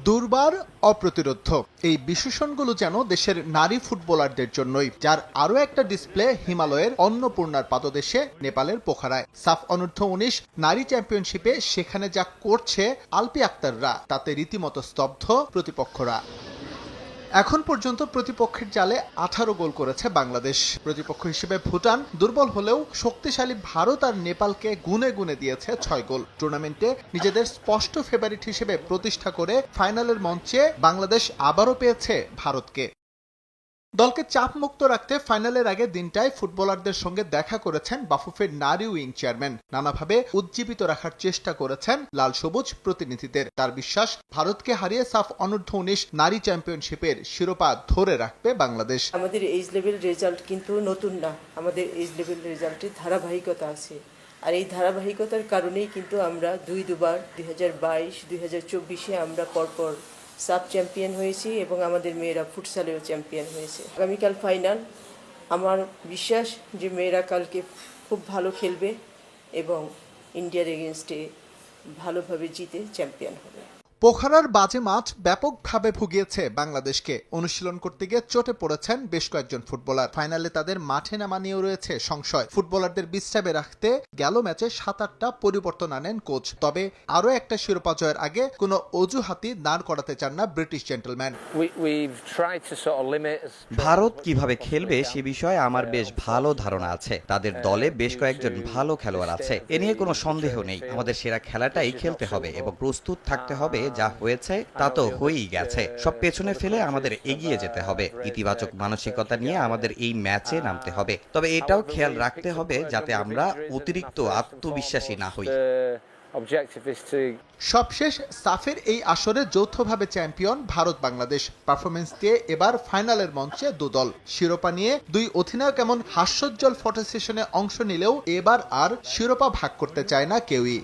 দুর্বার অপ্রতিরোধ্য এই বিশেষণগুলো যেন দেশের নারী ফুটবলারদের জন্যই, যার আরও একটা ডিসপ্লে হিমালয়ের অন্নপূর্ণার পাদদেশে নেপালের পোখারায়। সাফ অনূর্ধ্ব-19 নারী চ্যাম্পিয়নশিপে সেখানে যা করছে আলপি আক্তাররা, তাতে রীতিমতো স্তব্ধ প্রতিপক্ষরা। এখন পর্যন্ত প্রতিপক্ষের জালে 18 গোল করেছে বাংলাদেশ। প্রতিপক্ষ হিসেবে ভুটান দুর্বল হলেও শক্তিশালী ভারত আর নেপালকে গুনে গুনে দিয়েছে 6 গোল। টুর্নামেন্টে নিজেদের স্পষ্ট ফেভারিট হিসেবে প্রতিষ্ঠা করে ফাইনালের মঞ্চে বাংলাদেশ আবারও পেয়েছে ভারতকে। দলকে চাপমুক্ত রাখতে ফাইনালের আগে দিনটায় ফুটবলারদের সঙ্গে দেখা করেছেন বাফুফের নারী উইং চেয়ারম্যান। নানাভাবে উজ্জীবিত রাখার চেষ্টা করেছেন লাল সবুজ প্রতিনিধিদের। তার বিশ্বাস, ভারতকে হারিয়ে সাফ অনূর্ধ্ব-19 নারী চ্যাম্পিয়নশিপের শিরোপা ধরে রাখবে বাংলাদেশ। আমাদের এজ লেভেল রেজাল্ট কিন্তু নতুন না, আমাদের এজ লেভেল রেজাল্টে ধারাবাহিকতা আছে। আর এই ধারাবাহিকতার কারণেই কিন্তু আমরা দুবার 2022, 2024-এ আমরা পরপর সাব চ্যাম্পিয়ন হয়েছি এবং আমাদের মেয়েরা ফুটসালেও চ্যাম্পিয়ন হয়েছে। আগামীকাল ফাইনাল, আমার বিশ্বাস যে মেয়েরা কালকে খুব ভালো খেলবে এবং ইন্ডিয়ার এগেনস্টে ভালোভাবে জিতে চ্যাম্পিয়ন হবে। পোখারার বাজে মাঠ ব্যাপকভাবে ভুগিয়েছে বাংলাদেশকে। অনুশীলন করতে গিয়ে চোটে পড়েছেন বেশ কয়েকজন ফুটবলার। ফাইনালে তাদের মাঠে নামা নিয়েও রয়েছে সংশয়। ফুটবলারদের বিশ্রামে রাখতে গেল ম্যাচে 7-8টা পরিবর্তন আনেন কোচ। তবে আরও একটা শিরোপা জয়ের আগে কোনো অজুহাতি দাঁড় করাতে চান না ব্রিটিশ জেন্টলম্যান। ভারত কিভাবে খেলবে সে বিষয়ে আমার বেশ ভালো ধারণা আছে। তাদের দলে বেশ কয়েকজন ভালো খেলোয়াড় আছে, এ নিয়ে কোনো সন্দেহ নেই। আমাদের সেরা খেলাটাই খেলতে হবে এবং প্রস্তুত থাকতে হবে। যা হয়েছে তা তো হয়েই গেছে, সব পেছনে ফেলে আমাদের এগিয়ে যেতে হবে। ইতিবাচক মানসিকতা নিয়ে আমাদের এই ম্যাচে নামতে হবে। তবে এটাও খেয়াল রাখতে হবে যাতে আমরা অতিরিক্ত আত্মবিশ্বাসী না হই। সবশেষ সাফের এই আসরে যৌথভাবে চ্যাম্পিয়ন ভারত বাংলাদেশ। পারফরমেন্স দিয়ে এবার ফাইনালের মঞ্চে দুদল। শিরোপা নিয়ে দুই অধিনায়ক এমন হাস্যোজ্জ্বল ফটো সেশনে অংশ নিলেও এবার আর শিরোপা ভাগ করতে চায় না কেউই।